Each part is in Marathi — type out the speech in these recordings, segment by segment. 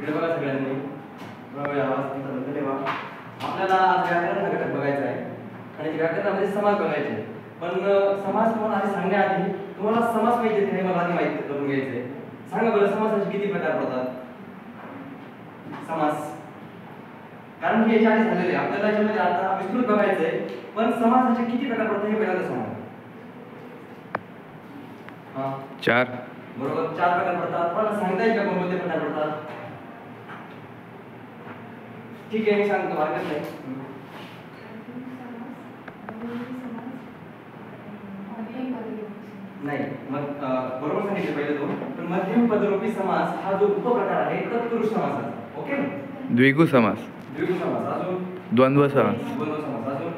बघा सगळ्यांनी आपल्याला आज व्याकरण हा घटक बघायचा आहे आणि व्याकरणामध्ये समास बघायचे. पण समास तुम्हाला आधी सांगण्याआधी तुम्हाला समास माहिती आहे मला आधी माहिती करून घ्यायचे. सांगा बरं समासाचे किती प्रकार पडतात? समास कारण हे याच्या आधी झालेले आपल्याला याच्यामध्ये आता विस्तृत बघायचं आहे. पण समासाचे किती प्रकार पडतात हे पहिल्यांदा सांगा. हां 4 बरोबर 4 प्रकार पडतात. पण सांगता येईल का कोणते प्रकार पडतात? ठीक आहे मी सांगतो हरकत नाही. नाही मग बरोबर सांगितलं पहिले दोन. पण मध्यम पदरूपी समास हा जो उपप्रकार आहे तत्पुरुष समासाचा. ओके द्विगु समास अजून द्वंद्व समास अजून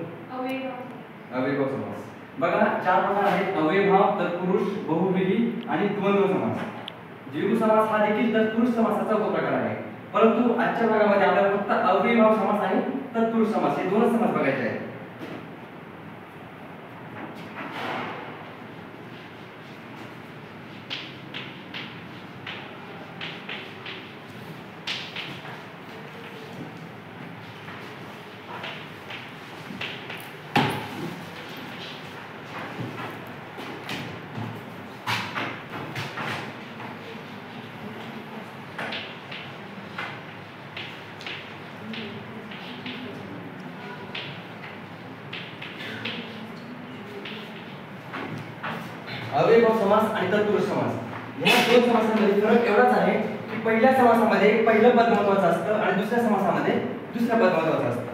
अव्ययभाव समास. बघा 4 प्रकार आहेत: अव्ययभाव, तत्पुरुष, बहुव्रीही आणि द्वंद्व समास. द्विगु समास हा देखील तत्पुरुष समासाचा उपप्रकार आहे. परंतु आजच्या भागामध्ये आपल्याला फक्त अव्ययभाव समास आणि तत्पुरुष समास हे दोनच समास बघायचे आहेत. अव्ययभाव समास आणि तत्पुरुष समास या दोन समासांमध्ये फरक एवढाच आहे की पहिल्या समासामध्ये पहिलं पद महत्त्वाचं असतं आणि दुसऱ्या समासामध्ये दुसरं पद महत्त्वाचं असतं.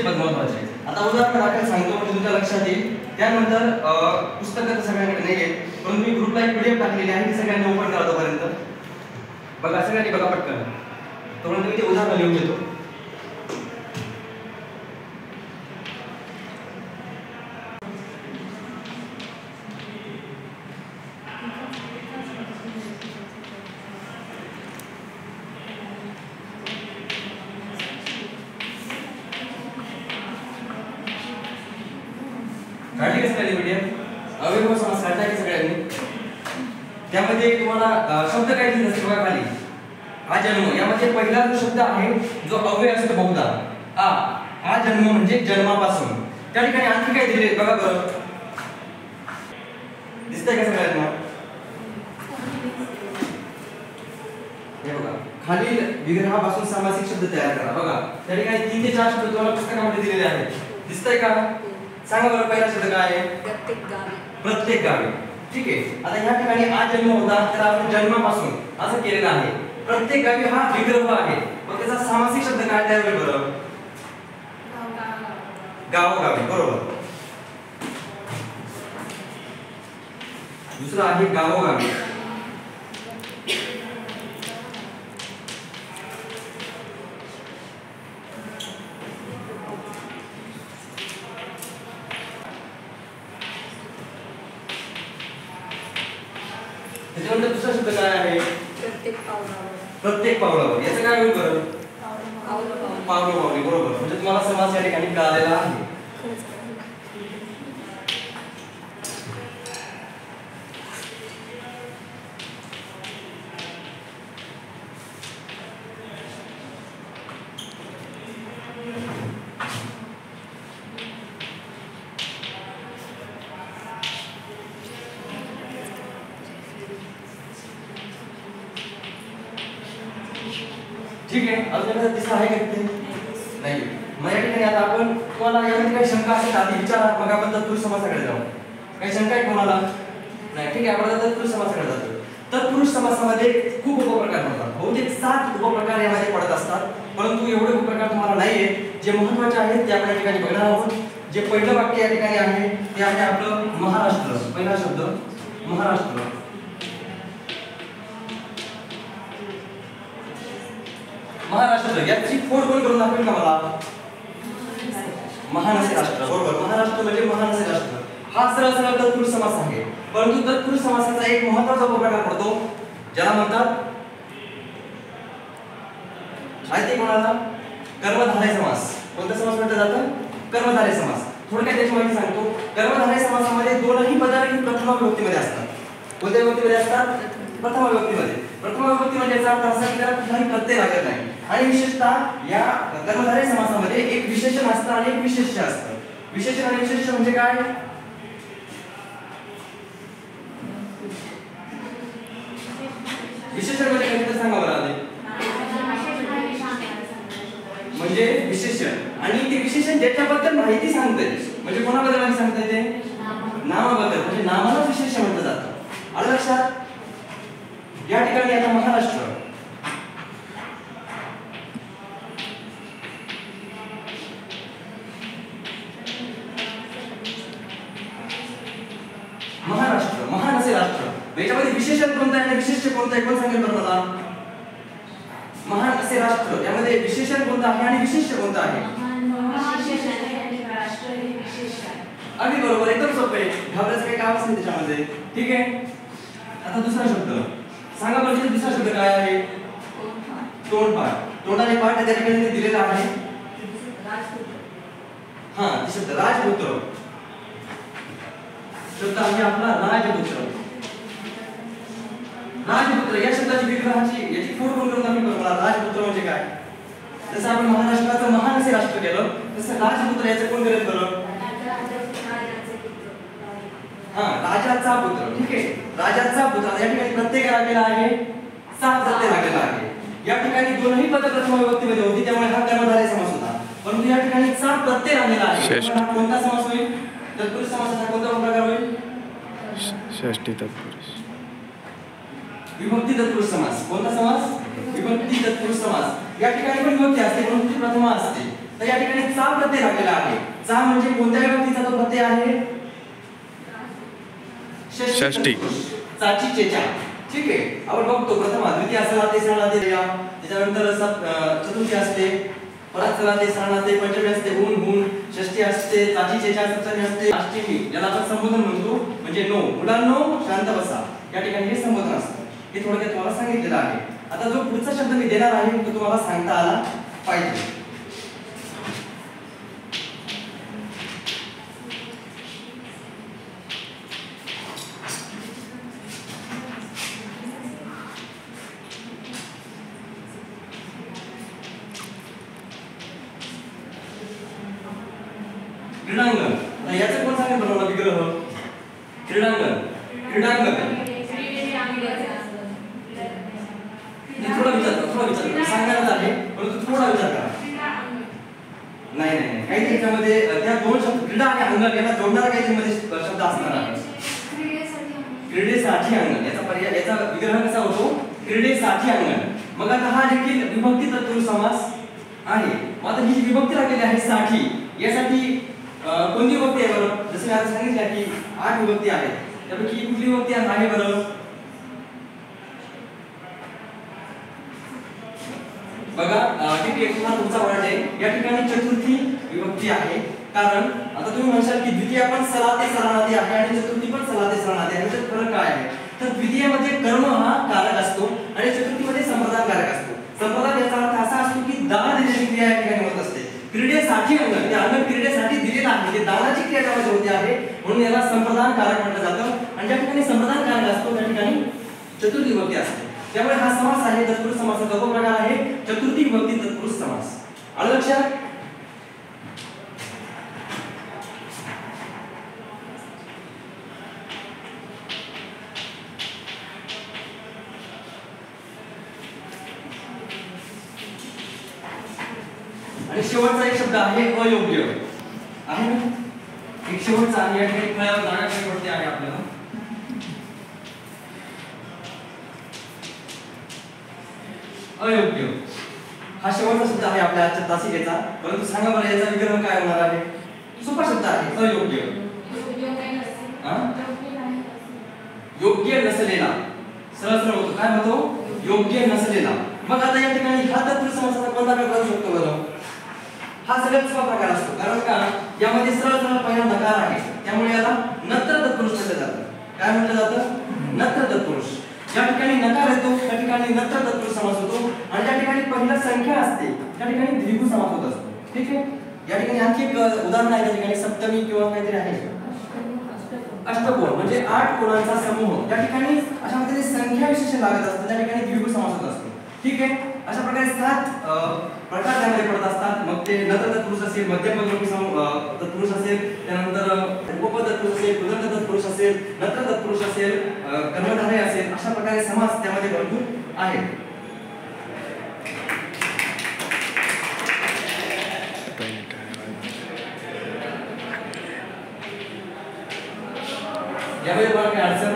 पद महत्वाचे. आता उदाहरण दाखल सांगतो म्हणजे तुमच्या लक्षात येईल. त्यानंतर पुस्तकं सगळ्यांकडे नाही आहेत पण मी ग्रुपला एक पीडीएफ टाकलेली आहे ती सगळ्यांनी ओपन करा तोपर्यंत. बघा सगळ्यांनी बघा पटकन तोपर्यंत मी ते उदाहरण लिहून घेतो. काढली कसं काय पीडीएफ? अव्ययभाव समास काढला की सगळ्यांनी? त्यामध्ये तुम्हाला शब्द काय दिसत असतो बघा खाली. जन्म यामध्ये पहिला जो शब्द आहे जो अव्यय असतो बहुधा हा जन्म म्हणजे जन्मापासून. त्या ठिकाणी आणखी काय दिले बघा बरं. दिसतंय का सगळ्यांना? हे बघा खालील विग्रहापासून सामासिक शब्द तयार करा. बघा त्या ठिकाणी 3 ते 4 शब्द तुम्हाला पुस्तकामध्ये दिलेले आहेत. दिसतंय का? सांगा बरं पहिला शब्द काय आहे? प्रत्येक गावी. ठीक आहे. आता या ठिकाणी जन्म होता तर आपण जन्मापासून असं केलेलं आहे. प्रत्येक गावी हा विग्रह आहे. मग त्याचा सामासिक शब्द काय तयार होईल बरं? गावोगावी. बरोबर. दुसरा आहे गावोगावी. त्याच्यानंतर दुसरा शब्द काय आहे? प्रत्येक पावलावर. याचं काय होईल बरं? पावलोपावली. बरोबर. म्हणजे तुम्हाला समास या ठिकाणी कळालेला आहे. ठीक आहे, अजून एखादा तिसरा आहे का तिथे? नाही. मग या ठिकाणी आता आपण तुम्हाला यामध्ये काही शंका असेल आधी विचारा, मग आपण तत्पुरुष समासाकडे जाऊ. काही शंका आहे कोणाला? नाही. ठीक आहे, आपण आता तत्पुरुष समासाकडे जातो. तत्पुरुष समासामध्ये खूप उपप्रकार होतात. बहुतेक 7 उपप्रकार यामध्ये पडत असतात, परंतु एवढे उपप्रकार तुम्हाला नाहीये. जे महत्त्वाचे आहेत ते आपण या ठिकाणी बघणार आहोत. जे पहिलं वाक्य या ठिकाणी आहे ते आहे आपलं महाराष्ट्र. पहिला शब्द महाराष्ट्र. महाराष्ट्र याची फोड कोण करून दाखवेल का मला? महान असे राष्ट्र. बरोबर, महाराष्ट्र म्हणजे महान असे राष्ट्र. हा सरळ सरळ तत्पुरुष समास आहे. परंतु तत्पुरुष समासाचा एक महत्त्वाचा उपप्रकार पडतो ज्याला म्हणतात माहिती कोणाला? कर्मधारय समास. कोणता समास म्हटलं जातं? कर्मधारय समास. थोडक्यात त्याची माहिती सांगतो. कर्मधारय समासामध्ये दोनही पदार्थी प्रथमा विभक्तीमध्ये असतात. कोणत्या विभक्तीमध्ये असतात? प्रथमा विभक्तीमध्ये. प्रथमा विभक्ती म्हणजे याचा अर्थ असा की त्याला कुठलाही प्रत्यय लागत नाही. आणि विशेषतः या कर्मधारय समासामध्ये एक विशेषण असतं आणि एक विशेष्य असतं. विशेषण आणि विशेष्य म्हणजे काय? विशेषण म्हणजे काय ते सांगा बरं आधी. म्हणजे विशेषण आणि ते विशेषण ज्याच्याबद्दल माहिती सांगते. म्हणजे कोणाबद्दल माहिती सांगते? ते नामाबद्दल. म्हणजे नामाला विशेषण म्हटलं जातं. आलं लक्षात? या ठिकाणी आता महाराष्ट्र महाराष्ट्र महान असे राष्ट्र. याच्यामध्ये विशेषण कोणतं आहे आणि विशेष्य कोणतं आहे कोण सांगेल बरं मला? महान असे राष्ट्र यामध्ये विशेषण कोणतं आहे आणि विशेष्य कोणतं आहे? अगदी बरोबर, एकदम सोपं आहे. घाबरायचं काही कामच नाही त्याच्यामध्ये. ठीक आहे, आता दुसरा शब्द सांगा बरं. दुसरा शब्द काय आहे? तोंडपाठ. तोंडाने पाठ त्या ठिकाणी दिलेला आहे. हा शब्द राजपुत्र. शब्द आहे आपला राजपुत्र. राजपुत्र या शब्दाची विग्रहाची याची फोड कोण करून दाखवली बरं मला? राजपुत्र म्हणजे काय? जसं आपण महाराष्ट्राचं महान असे राष्ट्र केलं तसं राजपुत्र याचं कोण करेल बरं? हा राजाचा पुत्र. ठीक आहे, राजाचा पुत्र. या ठिकाणी प्रत्यय काय लागलेला आहे? 7 प्रत्यय लागलेला आहे. या ठिकाणी दोनही पद प्रथम विभक्तीमध्ये होती त्यामुळे हा कर्मधारय समास होता. परंतु या ठिकाणी 7 प्रत्यय लागलेला आहे. हा कोणता समास होईल? तत्पुरुष समासाचा कोणता प्रकार होईल? षष्ठी तत्पुरुष. विभक्ती तत्पुरुष समास. कोणता समास? विभक्ती तत्पुरुष समास. या ठिकाणी पण विभक्ती असते परंतु ती प्रथमा असते. तर या ठिकाणी 7 प्रत्यय लागलेला आहे. 6 म्हणजे कोणत्या विभक्तीचा तो प्रत्यय आहे? षष्ठी. चाची चेचा. ठीक आहे, आपण बघतो प्रथमा द्वितीय असला तिसरा तिसरा त्याच्यानंतर चतुर्थी असते, परत चला ते सणाते, पंचमी असते, ऊन हून, षष्ठी असते, चाची चेचा सप्तमी असते, अष्टमी याला आपण संबोधन म्हणतो. म्हणजे नो मुलांनो शांत बसा या ठिकाणी हे संबोधन असतं. हे थोडक्यात तुम्हाला सांगितलेलं आहे. आता जो पुढचा शब्द मी देणार आहे तो तुम्हाला सांगता आला पाहिजे. क्रीडांगण. याचं कोण सांगेल बरं मला विग्रह? क्रीडांगण. क्रीडांगण थोडा विचार सांगायला आहे परंतु थोडा विचार करा. नाही नाही काही त्याच्यामध्ये त्या दोन शब्द क्रीडा आणि अंगण यांना जोडणारा काही मध्ये शब्द असणार आहे. क्रीडेसाठी अंगण याचा पर्याय याचा विग्रह कसा होतो? क्रीडेसाठी अंगण. मग आता हा देखील विभक्ती तत्पुरुष समास आहे. मग आता ही विभक्ती लागलेली आहे साठी. यासाठी कोणती विभक्ती आहे बरं? जसं मी आता सांगितलं की 8 विभक्ती आहेत. त्यापैकी कुठली विभक्ती आहे बरं? बघा ठीक आहे, पुन्हा तुमचा वर्ड आहे. या ठिकाणी चतुर्थी विभक्ती आहे. कारण आता तुम्ही म्हणशाल की द्वितीय पण सलाते सलानाते आहे आणि चतुर्थी पण सलाते सलानाते आहे. याच्यात फरक काय आहे? तर द्वितीयमध्ये कर्म हा कारक असतो आणि चतुर्थीमध्ये संप्रदान कारक असतो. संप्रदान याचा अर्थ असा असतो की दान देण्याची क्रिया या ठिकाणी होत असते. क्रीडेसाठी अंगण, ते अंगण क्रीडेसाठी दिलेलं आहे, ते दानाची क्रिया त्यामध्ये होते आहे म्हणून याला संप्रदान कारक म्हटलं जातं. आणि ज्या ठिकाणी संप्रदान कारक असतो त्या ठिकाणी चतुर्थी विभक्ती असते. त्यामुळे हा समास आहे तत्पुरुष समासाचा जो प्रकार आहे चतुर्थी विभक्ती तत्पुरुष समास. आलं लक्षात? शेवटचा एक शब्द आहे अयोग्य आहे ना, एक शेवटचा आहे, या ठिकाणी फळ्यावर जागा कमी पडते आहे आपल्याला. अयोग्य हा शेवटचा शब्द आहे आपल्या आजच्या तासिकेचा. परंतु सांगा बरं याचा विग्रह काय होणार आहे? सोपा शब्द आहे अयोग्य. योग्य नसलेला, सरळ सरळ होतो. काय म्हणतो? योग्य नसलेला. मग आता या ठिकाणी हा तत्पुरुष समासाचा कोणता प्रकार असू शकतो बरं? हा सगळ्यात सोपा प्रकार असतो. कारण का यामध्ये सरळ सरळ पहिला नकार आहे, त्यामुळे याला नत्र तत्पुरुष म्हटलं जातं. काय म्हटलं जातं? नत्र तत्पुरुष. या ठिकाणी नकार येतो त्या ठिकाणी नत्र तत्पुरुष समास होतो, आणि ज्या ठिकाणी पहिला संख्या असते त्या ठिकाणी द्विगु समास होत असतो. ठीक आहे. या ठिकाणी आणखी एक उदाहरण आहे, त्या ठिकाणी सप्तमी किंवा काहीतरी आहे, अष्टकोण म्हणजे 8 कोणांचा समूह. या ठिकाणी अशा प्रकारे संख्या विशेषण लागत असतं, त्या ठिकाणी द्विगु समास होत असतो. ठीक आहे. अशा प्रकारे 7 प्रकार त्यामध्ये पडत असतात. मग ते नत्र तत्पुरुष असेल, मध्यमपदलोपी तत्पुरुष असेल, त्यानंतर उपपद तत्पुरुष असेल, पुदंत तत्पुरुष असेल, नत्र तत्पुरुष असेल, कर्मधारय असेल, अशा प्रकारे समास त्यामध्ये भरपूर आहेत. यामध्ये मला काय अडचण